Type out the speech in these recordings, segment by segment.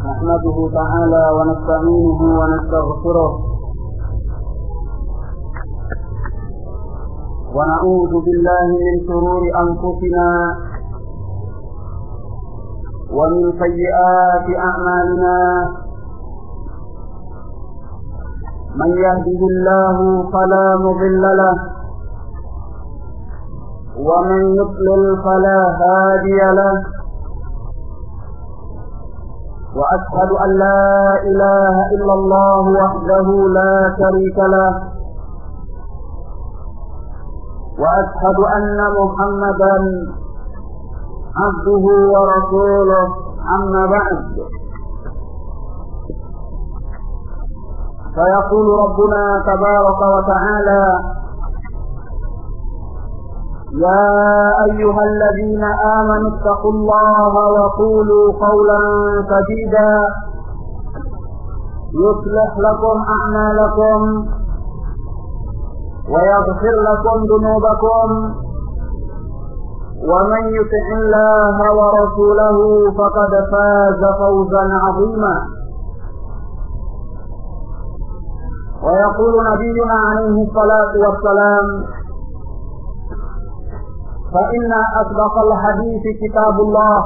نحمده تعالى ونستعينه ونستغفره ونعوذ بالله من شرور أنفسنا ومن سيئات أعمالنا من يهده الله فلا مضل له ومن يضلل فلا هادي له وأشهد أن لا إله إلا الله وحده لا شريك له وأشهد أن محمدا عبده ورسوله أما بعد فيقول ربنا تبارك وتعالى يا أيها الذين آمنوا اتقوا الله وقولوا قولا سديدا يصلح لكم أعمالكم ويغفر لكم ذنوبكم ومن يطع الله ورسوله فقد فاز فوزا عظيما ويقول نبينا عليه الصلاة والسلام فإن أصدق الحديث كتاب الله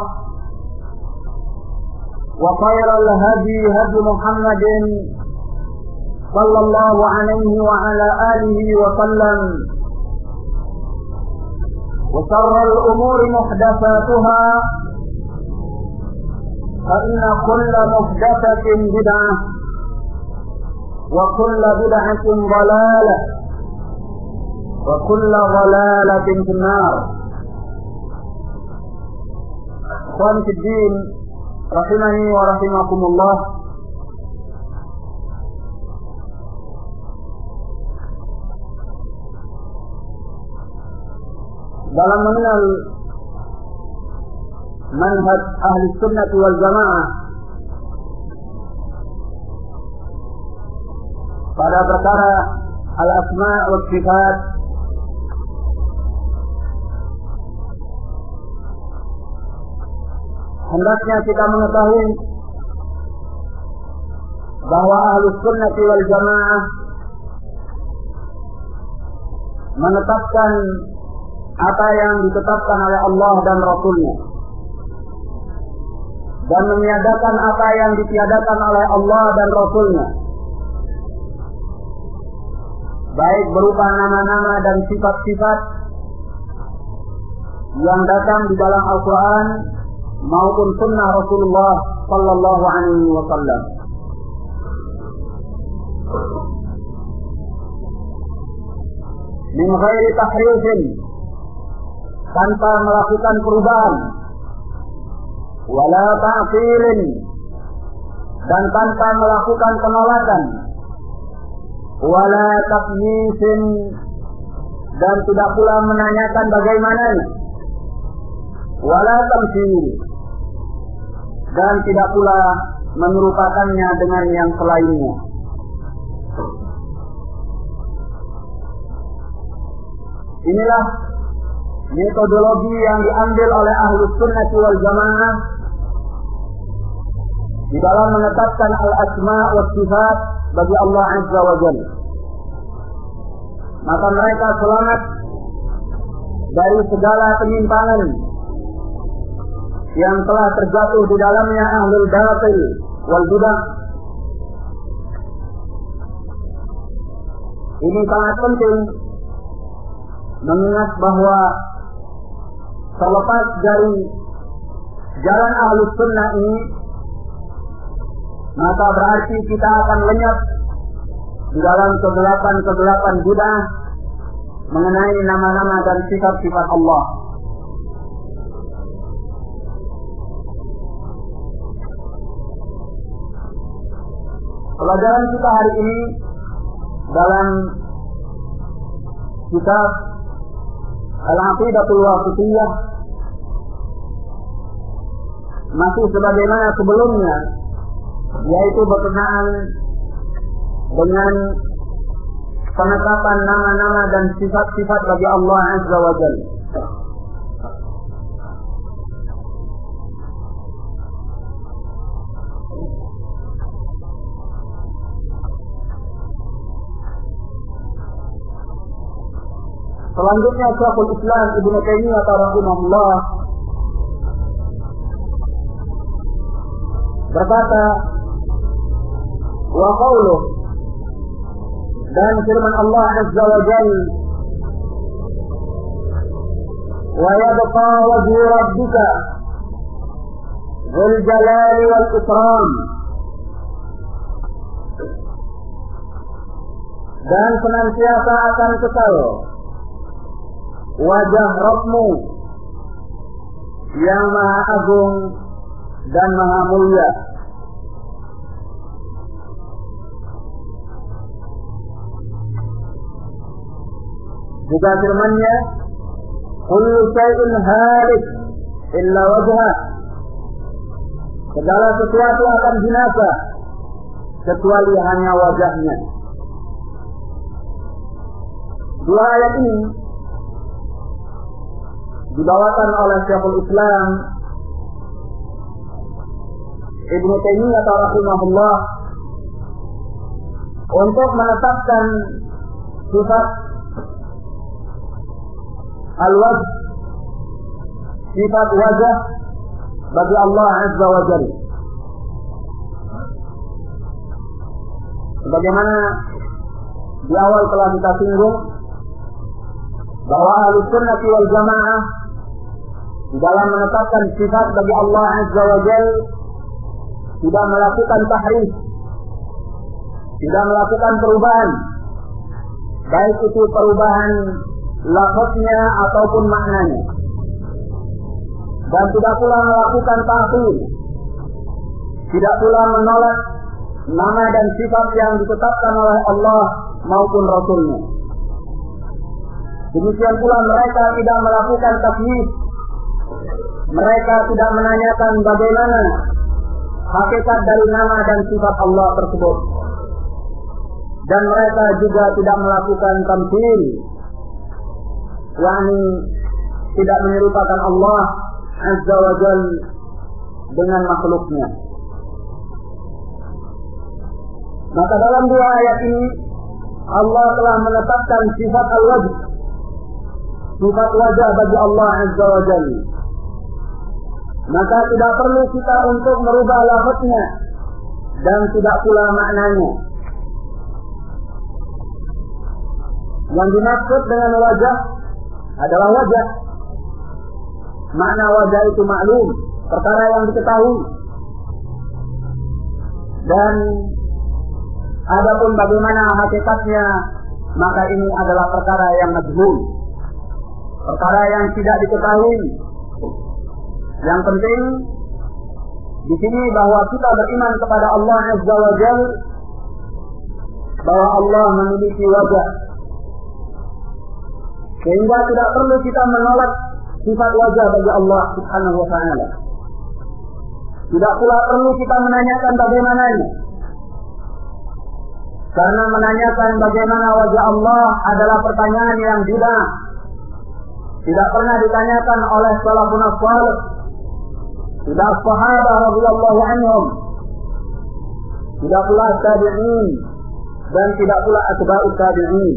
وخير الهدي هدي محمد صلى الله عليه وعلى آله وسلم وشر الأمور محدثاتها فإن كل محدثة بدعة وكل بدعة ضلالة وكل ضلالة في النار. Ikhwan fiddin rahimani wa rahimakumullah. Dalam mengenal manhaj ahli sunnah wal jamaah pada perkara al-asma' wa sifat, hendaknya kita mengetahui bahwa Ahlus Sunnah wal Jamaah menetapkan apa yang ditetapkan oleh Allah dan Rasul-Nya dan meniadakan apa yang ditiadakan oleh Allah dan Rasul-Nya, baik berupa nama-nama dan sifat-sifat yang datang di dalam Al-Quran maupun sunnah Rasulullah sallallahu alaihi wasallam. Min ghairi tahrifin, tanpa melakukan perubahan, wala ta'tilin, dan tanpa melakukan penolakan, wala taqyisin, dan tidak pula menanyakan bagaimananya, wala tamthil, dan tidak pula menyerupakannya dengan yang selainnya. Inilah metodologi yang diambil oleh Ahlus Sunnah wal Jamaah di dalam menetapkan al-asma' wa sifat bagi Allah Azza wa Jalla. Maka mereka selamat dari segala penyimpangan yang telah terjatuh di dalamnya ahlul batil wal bidah. Ini sangat penting, mengingat bahwa terlepas dari jalan Ahlus Sunnah ini, maka berarti kita akan lenyap di dalam kegelapan-kegelapan bidah mengenai nama-nama dan sifat-sifat Allah. Pelajaran kita hari ini dalam kitab Al-Aqidatul Wasithiyah masih sebagaimana sebelumnya, yaitu berkenaan dengan penetapan nama-nama dan sifat-sifat bagi Allah Azza wa Jalla. Selanjutnya Syekhul Islam Ibnu Taimiyah rahimahullah berkata, wa qauluh, dan firman Allah Azza wa Jalla, wa yabqa wajhu rabbika dzul jalali wal ikram, dan senantiasa akan kekal wajah Rabbmu yang maha agung dan maha mulia. Juga firman-Nya, kullu syai'in halik illa wajhah, segala sesuatu akan binasa kecuali hanya wajahnya. Dua ayat ini dibawakan oleh Syekhul Islam Ibnu Taimiyah rahimahullah untuk menetapkan sifat al-wajh, sifat wajah bagi Allah Azza wa Jalla. Sebagaimana di awal telah kita singgung bahwa Ahlus Sunnah wal Jamaah di dalam menetapkan sifat bagi Allah Azza wa Jalla tidak melakukan tahrif, tidak melakukan perubahan, baik itu perubahan lafaznya ataupun maknanya, dan tidak pula melakukan ta'til, tidak pula menolak nama dan sifat yang ditetapkan oleh Allah maupun Rasul-Nya. Demikian pula mereka tidak melakukan takyif, mereka tidak menanyakan bagaimana hakikat dari nama dan sifat Allah tersebut, dan mereka juga tidak melakukan tamthil, yakni tidak menyerupakan Allah Azza wa Jalla dengan makhluknya. Maka dalam dua ayat ini Allah telah menetapkan sifat al-wajh, sifat wajah bagi Allah Azza wa Jalla. Maka tidak perlu kita untuk merubah lafaznya dan tidak pula maknanya. Yang dimaksud dengan wajah adalah wajah. Makna wajah itu maklum, perkara yang diketahui. Dan adapun bagaimana hakikatnya, maka ini adalah perkara yang majhul, perkara yang tidak diketahui. Yang penting di sini bahwa kita beriman kepada Allah Azza wa Jalla, bahwa Allah memiliki wajah, sehingga tidak perlu kita menolak sifat wajah bagi Allah Subhanahu wa ta'ala. Tidak pula perlu kita menanyakan bagaimananya, karena menanyakan bagaimana wajah Allah adalah pertanyaan yang tidak pernah ditanyakan oleh salafun salih, tidak sahabat radhiyallahu anhum, tidak pula tabi'in, dan tidak pula atba'ut tabi'in.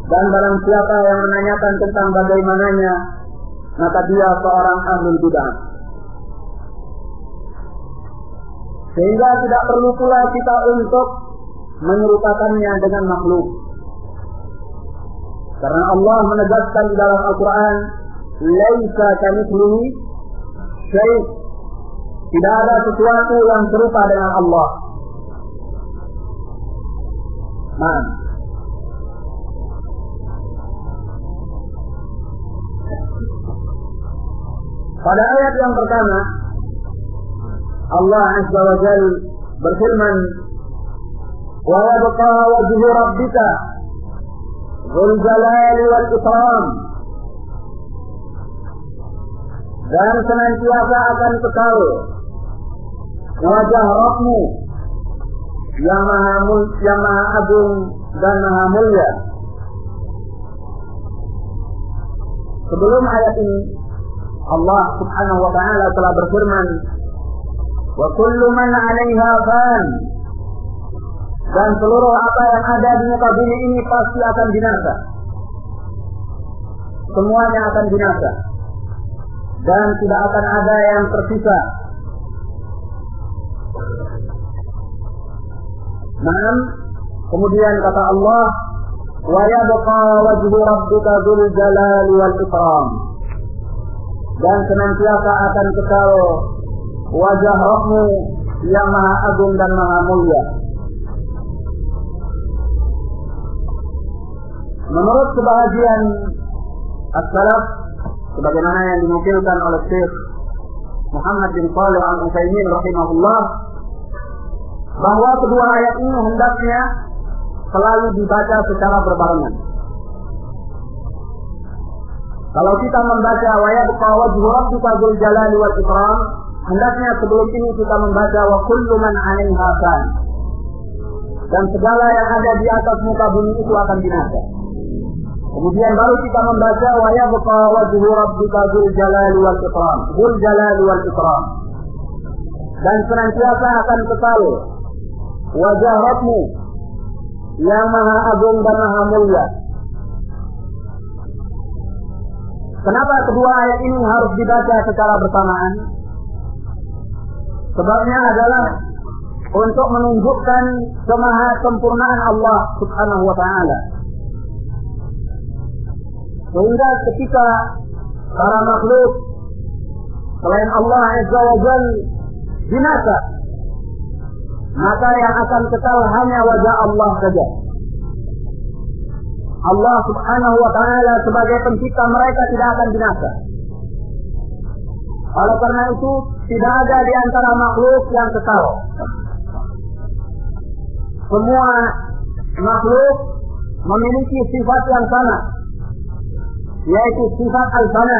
Dan barang siapa yang menanyakan tentang bagaimananya, maka dia seorang ahlul bid'ah. Sehingga tidak perlu pula kita untuk menyerupakannya dengan makhluk. Karena Allah menegaskan di dalam Al-Quran, laisa kamitslihi syai', tidak ada sesuatu yang serupa dengan Allah. Nah, Pada ayat yang pertama, Allah Azza wa Jalla berfirman, "Wa yabqa wajhu rabbika dzul jalali wal ikram." Dan senantiasa akan kekal wajah Rabbmu yang maha agung dan maha mulia. Sebelum ayat ini, Allah Subhanahu wa ta'ala telah berfirman, "Wa kullu man 'alaiha fan." Dan seluruh apa yang ada di muka bumi ini pasti akan binasa. Semuanya akan binasa. Dan tidak akan ada yang tersisa. Naam, kemudian kata Allah, "Wa yabqa wajhu rabbika dzul jalali wal ikram." Dan senantiasa akan kekal wajah Rabbmu yang maha agung dan maha mulia. Menurut sebahagian as-salaf, sebagaimana yang dinukilkan oleh Syekh Muhammad bin Shalih Al-Utsaimin rahimahullah, bahwa kedua ayat ini hendaknya selalu dibaca secara berbarengan. Kalau kita membaca wa yabqa wajhu rabbika dzul jalali wal ikram, hendaknya sebelum ini kita membaca wa kullu man 'alaiha fan. Dan segala yang ada di atas muka bumi itu akan binasa. Kemudian baru kita membaca wa yabqa wajhu rabbika dzul jalali wal ikram. Dzul jalali wal ikram. Dan senantiasa akan kekal wajah Rabbmu yang maha agung dan maha mulia. Kenapa kedua ayat ini harus dibaca secara bersamaan? Sebabnya adalah untuk menunjukkan kemahasempurnaan Allah Subhanahu wa ta'ala. Sehingga ketika para makhluk selain Allah Azza wa Jalla binasa, maka yang akan kekal hanya wajah Allah saja. Allah Subhanahu wa ta'ala sebagai pencipta mereka tidak akan binasa. Oleh karena itu, tidak ada di antara makhluk yang kekal. Semua makhluk memiliki sifat yang sama, yaitu sifat al-fana,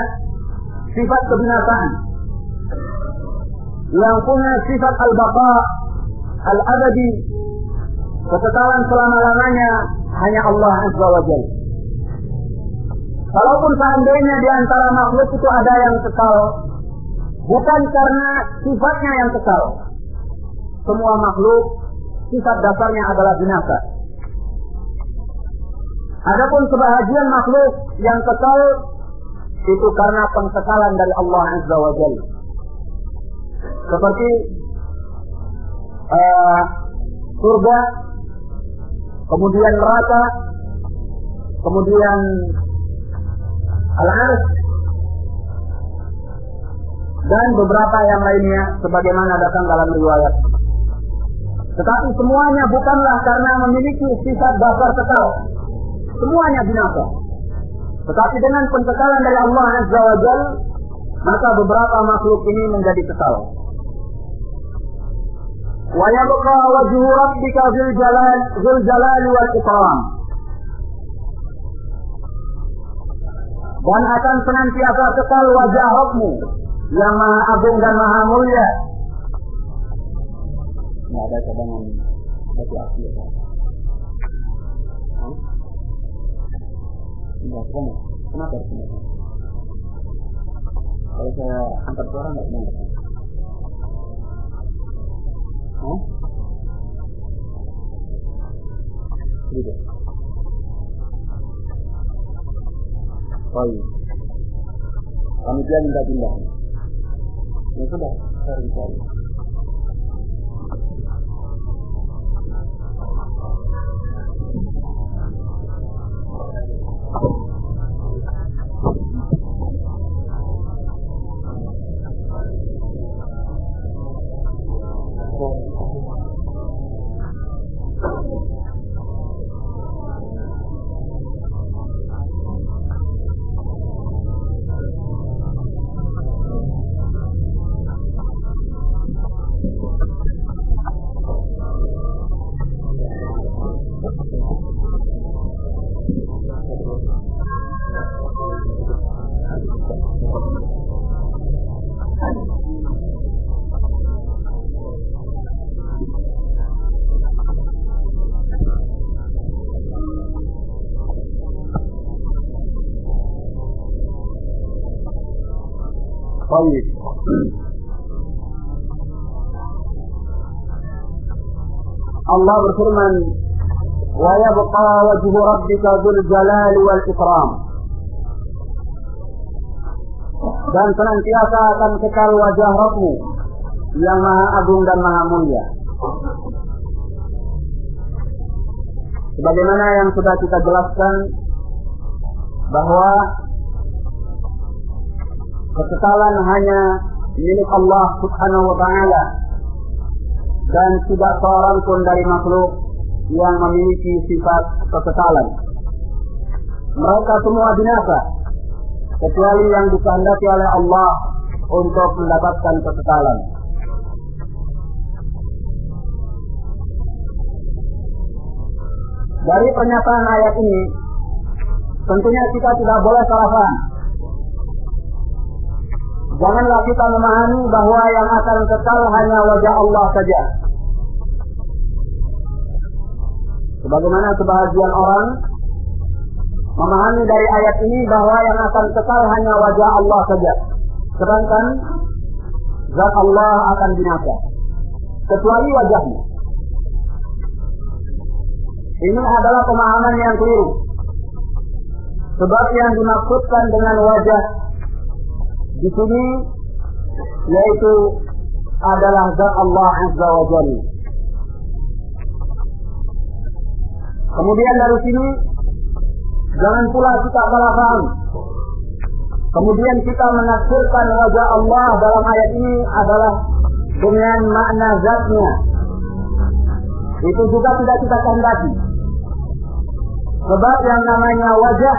sifat kebinasaan. Yang punya sifat al-baqa, al-abadi, kekekalan selama-lamanya, hanya Allah Azza wa Jalla. Kalaupun seandainya di antara makhluk itu ada yang kekal, bukan karena sifatnya yang kekal. Semua makhluk sifat dasarnya adalah binasa. Adapun sebahagian makhluk yang kekal itu karena pengkekalan dari Allah Azza wa Jalla. Seperti surga, kemudian neraka, kemudian al-'arsy, dan beberapa yang lainnya sebagaimana datang dalam riwayat. Tetapi semuanya bukanlah karena memiliki sifat dasar kekal. Semuanya binasa. Tetapi dengan penkekalan dari Allah Azza wa Jalla, maka beberapa makhluk ini menjadi kekal. Wa yabqa wajhu rabbika dzul jalali wal ikram. Dan akan senantiasa kekal wajah Rabbmu yang maha agung dan maha mulia. Tidak ada cadangan batu api ya Pak? Enggak, kenapa harus enggak? Kalau saya angkat suara enggak dengar. Gitu. Baik. Panitia minta pindah. Ya sudah, saya rindu. Baik. Allah berfirman, "Wa yabqa wajhu rabbika dzul jalali wal ikram." Dan senantiasa akan kekal wajah Rabbmu yang Maha Agung dan Maha Mulia. Sebagaimana yang sudah kita jelaskan bahwa kekekalan hanya milik Allah Subhanahu wa ta'ala dan tidak seorang pun dari makhluk yang memiliki sifat kekekalan. Mereka semua binasa kecuali yang dikehendaki oleh Allah untuk mendapatkan kekekalan. Dari pernyataan ayat ini tentunya kita tidak boleh salah paham. Janganlah kita memahami bahwa yang akan kekal hanya wajah Allah saja. Sebagaimana sebahagian orang memahami dari ayat ini bahwa yang akan kekal hanya wajah Allah saja. Sedangkan zat Allah akan binasa, kecuali wajahnya. Ini adalah pemahaman yang keliru. Sebab yang dimaksudkan dengan wajah di sini yaitu adalah zat Allah Azza wa Jalla. Kemudian dari sini jangan pula kita salah paham. Kemudian kita menafsirkan wajah Allah dalam ayat ini adalah dengan makna zatnya. Itu juga tidak kita kehendaki. Sebab yang namanya wajah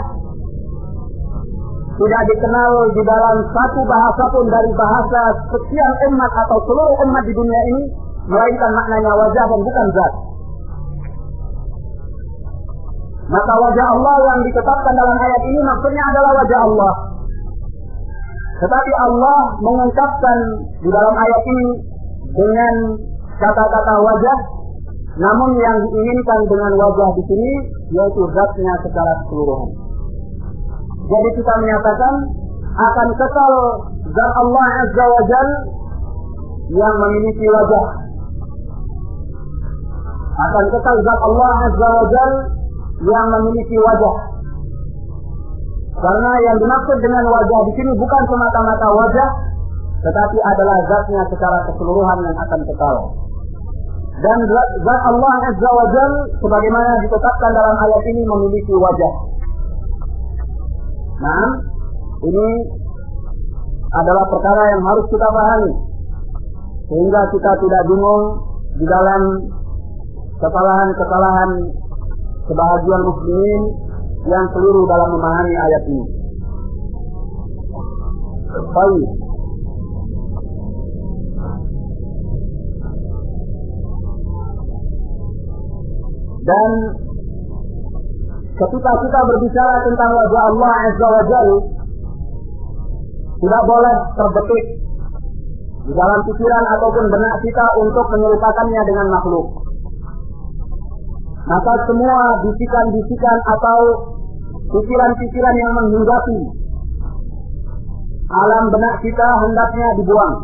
tidak dikenal di dalam satu bahasa pun dari bahasa sekian umat atau seluruh umat di dunia ini, melainkan maknanya wajah dan bukan zat. Maka wajah Allah yang ditetapkan dalam ayat ini maksudnya adalah wajah Allah. Tetapi Allah mengungkapkan di dalam ayat ini dengan kata-kata wajah, namun yang diinginkan dengan wajah di sini yaitu zatnya secara keseluruhan. Jadi kita menyatakan akan kekal zat Allah Azza wa Jalla yang memiliki wajah. Akan kekal zat Allah Azza wa Jalla yang memiliki wajah. Karena yang dimaksud dengan wajah di sini bukan semata-mata wajah, tetapi adalah zatnya secara keseluruhan yang akan kekal. Dan zat Allah Azza wa Jalla sebagaimana ditetapkan dalam ayat ini memiliki wajah. Nah, ini adalah perkara yang harus kita pahami sehingga kita tidak bingung di dalam kesalahan-kesalahan sebahagian muslimin yang keliru dalam memahami ayat ini. Baik. Dan ketika kita berbicara tentang wajah Allah Azza wa Jalla, tidak boleh terbetik di dalam pikiran ataupun benak kita untuk menyerupakannya dengan makhluk. Maka semua bisikan-bisikan atau pikiran-pikiran yang menghinggapi alam benak kita hendaknya dibuang,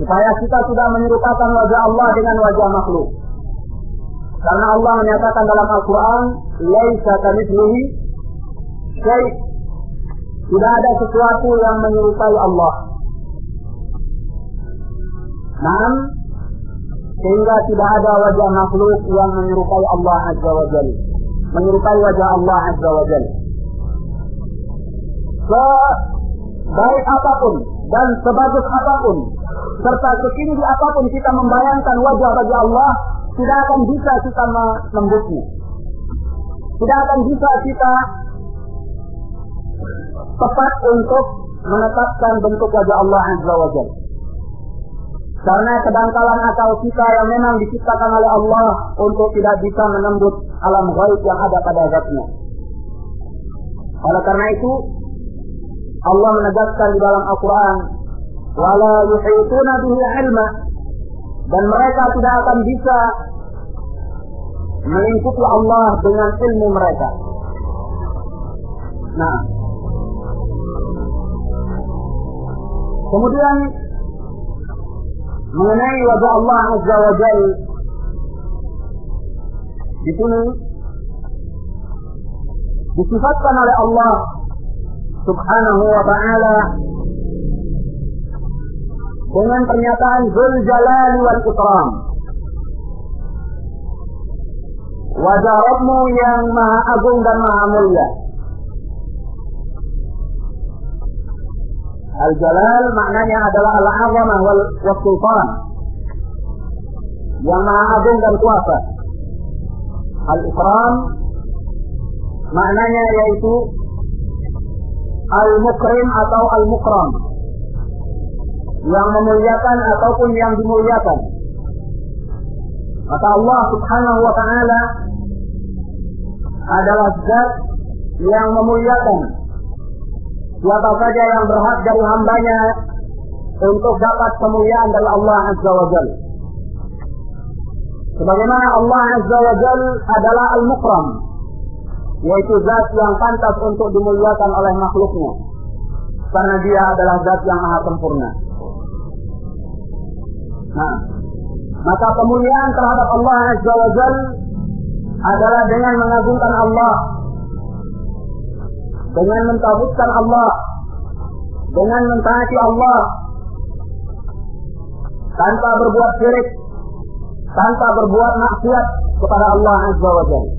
supaya kita sudah menyerupakan wajah Allah dengan wajah makhluk. Karena Allah menyatakan dalam Al-Quran, "Laisa kamitslihi syai'." Tidak ada sesuatu yang menyerupai Allah. Naam, sehingga tidak ada wajah makhluk yang menyerupai Allah Azza wa Jalla, menyerupai wajah Allah Azza wa Jalla. Sebaik apapun dan sebagus apapun, serta setinggi apapun kita membayangkan wajah bagi Allah, tidak akan bisa kita menembusnya. Tidak akan bisa kita tepat untuk menetapkan bentuk wajah Allah Azza wa Jalla. Karena kedangkalan akal kita yang memang diciptakan oleh Allah untuk tidak bisa menembus alam ghaib yang ada pada zatnya. Oleh karena itu, Allah menegaskan di dalam Al-Quran, wala yuhituna bihi ilma, dan mereka tidak akan bisa melingkupi Allah dengan ilmu mereka. Nah, kemudian mengenai wajah Allah Azza wa Jalla, di sini disifatkan oleh Allah Subhanahu wa ta'ala dengan pernyataan Dzul Jalali wal Ikram. Wajah Rabbmu yang maha agung dan maha mulia. Al-Jalal maknanya adalah Al-Azamah wal Sultan, yang maha agung dan kuasa. Al-Ikram maknanya yaitu Al-Mukrim atau Al-Mukram, yang memuliakan ataupun yang dimuliakan. Maka Allah Subhanahu wa ta'ala adalah zat yang memuliakan siapa saja yang berhak dari hambanya untuk dapat kemuliaan dari Allah Azza wa Jalla. Sebagaimana Allah Azza wa Jalla adalah Al-Mukram, yaitu zat yang pantas untuk dimuliakan oleh makhluknya, karena dia adalah zat yang maha sempurna. Nah, maka kemuliaan terhadap Allah Azza wa Jalla adalah dengan mengagungkan Allah, dengan mentauhidkan Allah, dengan mentaati Allah, tanpa berbuat syirik, tanpa berbuat maksiat kepada Allah Azza wa Jalla.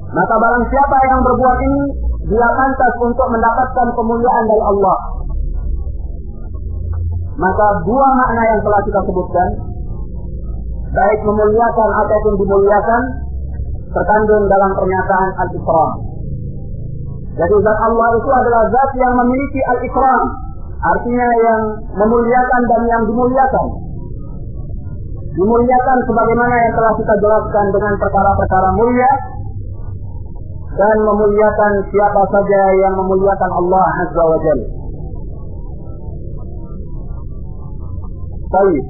Maka barang siapa yang berbuat ini, dia pantas untuk mendapatkan kemuliaan dari Allah. Maka dua makna yang telah kita sebutkan, baik memuliakan ataupun dimuliakan, terkandung dalam pernyataan Al-Ikram. Jadi zat Allah itu adalah zat yang memiliki Al-Ikram, artinya yang memuliakan dan yang dimuliakan. Dimuliakan sebagaimana yang telah kita jelaskan dengan perkara-perkara mulia, dan memuliakan siapa saja yang memuliakan Allah Azza wa Jalla. Baik.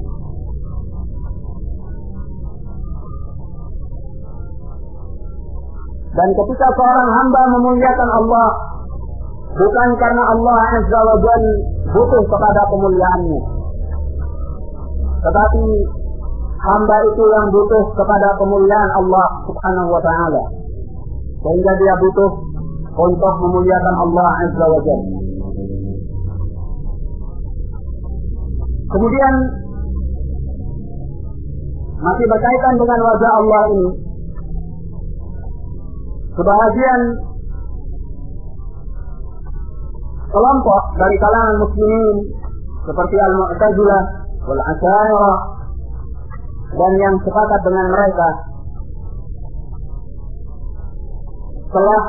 Dan ketika seorang hamba memuliakan Allah, bukan karena Allah Azza wa Jalla butuh kepada kemuliaannya, tetapi hamba itu yang butuh kepada kemuliaan Allah Subhanahu wa ta'ala, sehingga dia butuh untuk memuliakan Allah Azza wa Jalla. Kemudian masih berkaitan dengan wajah Allah ini, sebahagian kelompok dari kalangan muslimin seperti Al-Mu'tazilah wal Asy'ariyah dan yang sepakat dengan mereka telah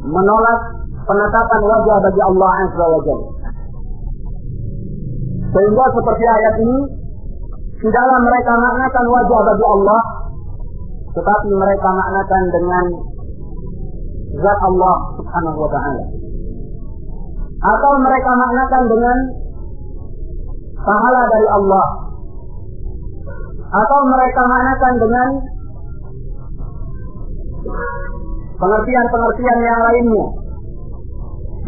menolak penetapan wajah bagi Allah Azza wa Jalla. Sehingga seperti ayat ini, tidaklah mereka maknakan wajah bagi Allah, tetapi mereka maknakan dengan zat Allah Subhanahu wa ta'ala. Atau mereka maknakan dengan pahala dari Allah. Atau mereka maknakan dengan pengertian-pengertian yang lainnya.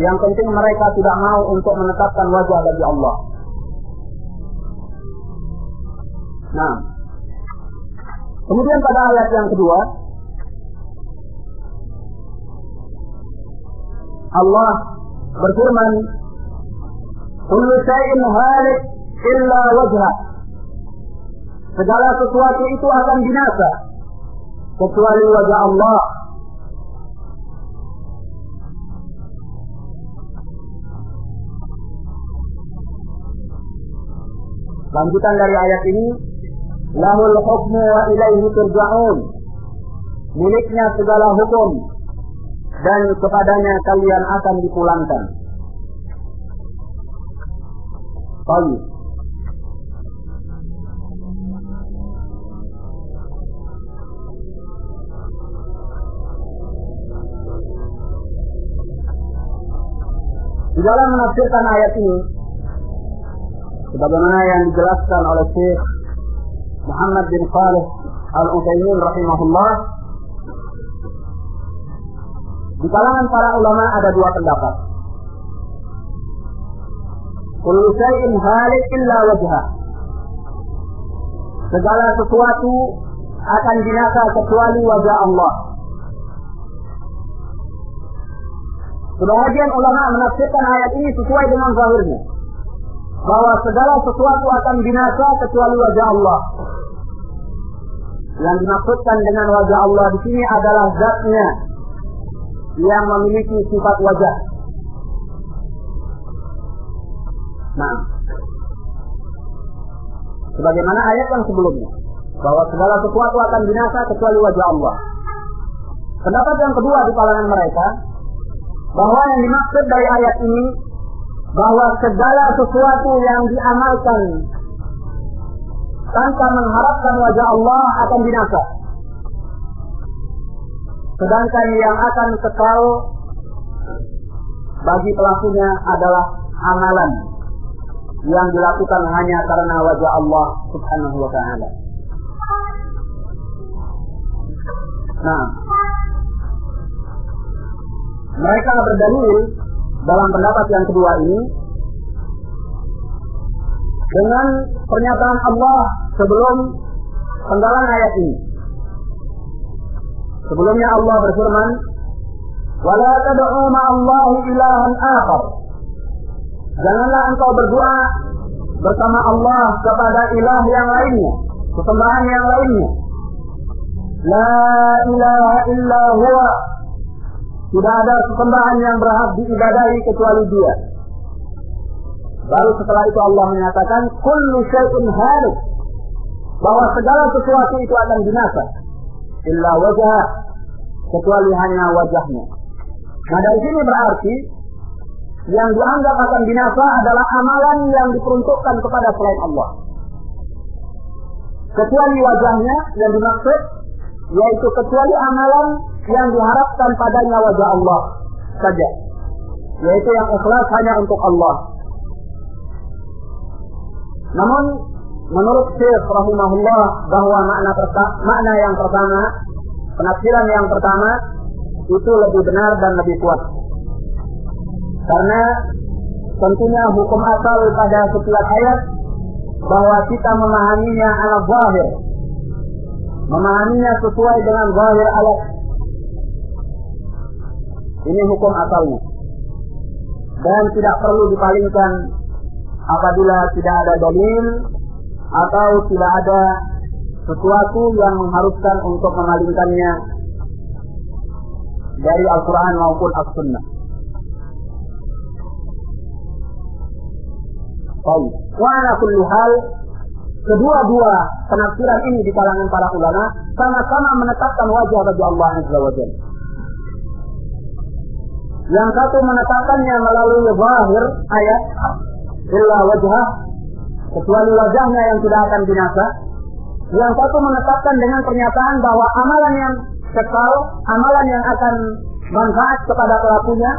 Yang penting mereka tidak mau untuk menetapkan wajah bagi Allah. Nah, kemudian pada ayat yang kedua, Allah berfirman, "Kullu syai'in halik illa wajhah." Segala sesuatu itu akan binasa kecuali wajah Allah. Lanjutan dari ayat ini, lahul hukmu wa ilaihi turja'un. Miliknya segala hukum dan kepadanya kalian akan dipulangkan. Baik. Di dalam menafsirkan ayat ini, sebagaimana yang dijelaskan oleh Syekh Muhammad bin Shalih Al-Utsaimin rahimahullah, di kalangan para ulama ada dua pendapat. Kullu syai'in halik illa wajhah. Segala sesuatu akan binasa kecuali wajah Allah. Sebagian ulama menafsirkan ayat ini sesuai dengan zahirnya, bahwa segala sesuatu akan binasa kecuali wajah Allah. Yang dimaksudkan dengan wajah Allah di sini adalah zatnya yang memiliki sifat wajah. Nah, sebagaimana ayat yang sebelumnya, bahwa segala sesuatu akan binasa kecuali wajah Allah. Pendapat yang kedua di kalangan mereka, bahwa yang dimaksud dari ayat ini, bahwa segala sesuatu yang diamalkan tanpa mengharapkan wajah Allah akan binasa. Sedangkan yang akan kekal bagi pelakunya adalah amalan yang dilakukan hanya karena wajah Allah Subhanahu wa ta'ala. Nah, mereka berdalil dalam pendapat yang kedua ini dengan pernyataan Allah sebelum penggalan ayat ini. Sebelumnya Allah berfirman, "Wala tad'u ma'allahi ilahan akhar." Janganlah engkau berdoa bersama Allah kepada ilah yang lainnya, sesembahan yang lainnya. La ilaha illa huwa. Tidak ada sesembahan yang berhak diibadahi kecuali Dia. Baru setelah itu Allah menyatakan, kullu syai'in halik, bahwa segala sesuatu itu akan binasa, illa wajah, kecuali hanya wajahnya. Nah, dari sini berarti yang dianggap akan binasa adalah amalan yang diperuntukkan kepada selain Allah, kecuali wajahnya yang dimaksud, yaitu kecuali amalan yang diharapkan padanya wajah Allah saja, yaitu yang ikhlas hanya untuk Allah. Namun menurut Syekh rahimahullah, bahwa makna yang pertama, penafsiran yang pertama itu lebih benar dan lebih kuat, karena tentunya hukum asal pada setiap ayat bahwa kita memahaminya ala zahir, memahaminya sesuai dengan zahir ayat. Ini hukum asalnya, dan tidak perlu dipalingkan apabila tidak ada dalil atau tidak ada sesuatu yang mengharuskan untuk memalingkannya dari Al-Quran maupun As-Sunnah. Baik, wa ala kulli hal, kedua-dua penafsiran ini di kalangan para ulama sama-sama menetapkan wajah bagi Allah Azza wa Jalla. Yang satu menetapkannya melalui zahir ayat, illa wajhah, kecuali wajahnya yang tidak akan binasa. Yang satu menetapkan dengan pernyataan bahwa amalan yang kekal, amalan yang akan manfaat kepada pelakunya,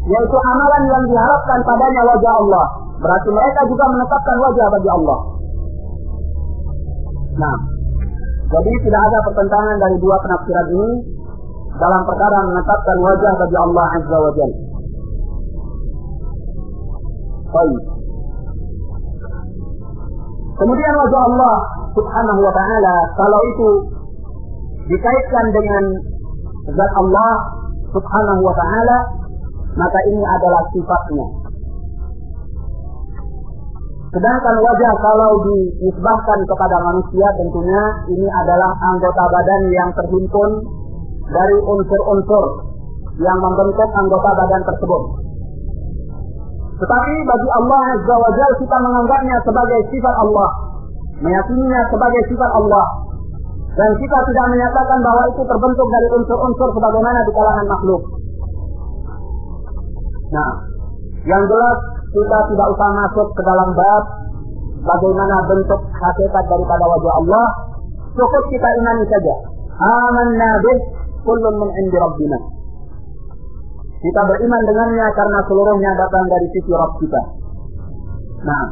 yaitu amalan yang diharapkan padanya wajah Allah. Berarti mereka juga menetapkan wajah bagi Allah. Nah, jadi tidak ada pertentangan dari dua penafsiran ini dalam perkara menetapkan wajah bagi Allah Azza wa Jalla. Baik. Kemudian wajah Allah Subhanahu wa ta'ala, kalau itu dikaitkan dengan zat Allah Subhanahu wa ta'ala, maka ini adalah sifatnya. Sedangkan wajah kalau dinisbahkan kepada manusia, tentunya ini adalah anggota badan yang terhimpun dari unsur-unsur yang membentuk anggota badan tersebut. Tetapi bagi Allah Azza wa Jalla, kita menganggapnya sebagai sifat Allah, meyakininya sebagai sifat Allah, dan kita tidak menyatakan bahwa itu terbentuk dari unsur-unsur sebagaimana di kalangan makhluk. Nah, yang jelas kita tidak usah masuk ke dalam bab bagaimana bentuk hakikat daripada wajah Allah. Cukup kita imani saja. Amanna bih kullun min indi rabbina. Kita beriman dengannya karena seluruhnya datang dari sisi Rabb kita. Nah,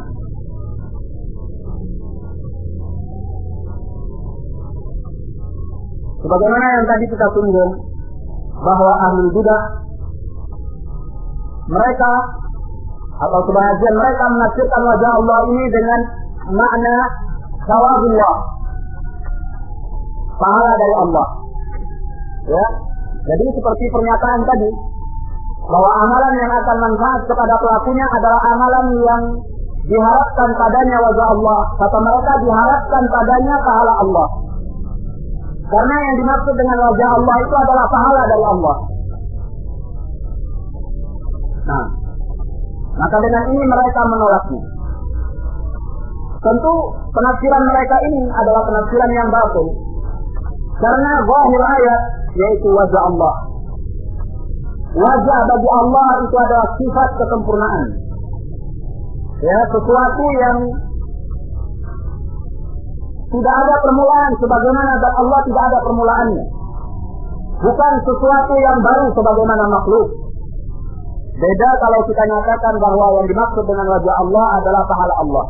sebagaimana yang tadi kita singgung bahwa ahlul bidah mereka atau sebahagian mereka menafsirkan wajah Allah ini dengan makna thawabullah, pahala dari Allah. Ya, jadi seperti pernyataan tadi bahwa amalan yang akan manfaat kepada pelakunya adalah amalan yang diharapkan padanya wajah Allah. Kata mereka diharapkan padanya pahala Allah. Karena yang dimaksud dengan wajah Allah itu adalah pahala dari Allah. Nah, maka dengan ini mereka menolaknya. Tentu penafsiran mereka ini adalah penafsiran yang batil. Karena zahir ayat yaitu wajah Allah. Wajah bagi Allah itu adalah sifat kesempurnaan. Ya, sesuatu yang tidak ada permulaan sebagaimana zat Allah tidak ada permulaannya. Bukan sesuatu yang baru sebagaimana makhluk. Beda kalau kita nyatakan bahwa yang dimaksud dengan wajah Allah adalah pahala Allah.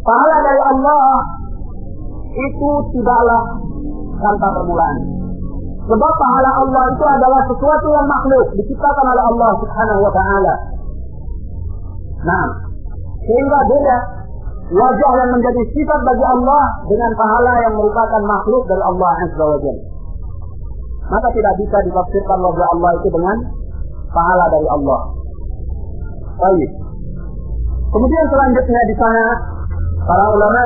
Pahala dari Allah itu tidaklah tanpa permulaan. Sebab pahala Allah itu adalah sesuatu yang makhluk, diciptakan oleh Allah Subhanahu wa ta'ala. Nah, sehingga beda wajah yang menjadi sifat bagi Allah dengan pahala yang merupakan makhluk dari Allah Azza wa Jalla. Maka tidak bisa ditafsirkan wajah Allah itu dengan pahala dari Allah. Baik. Kemudian selanjutnya di sana para ulama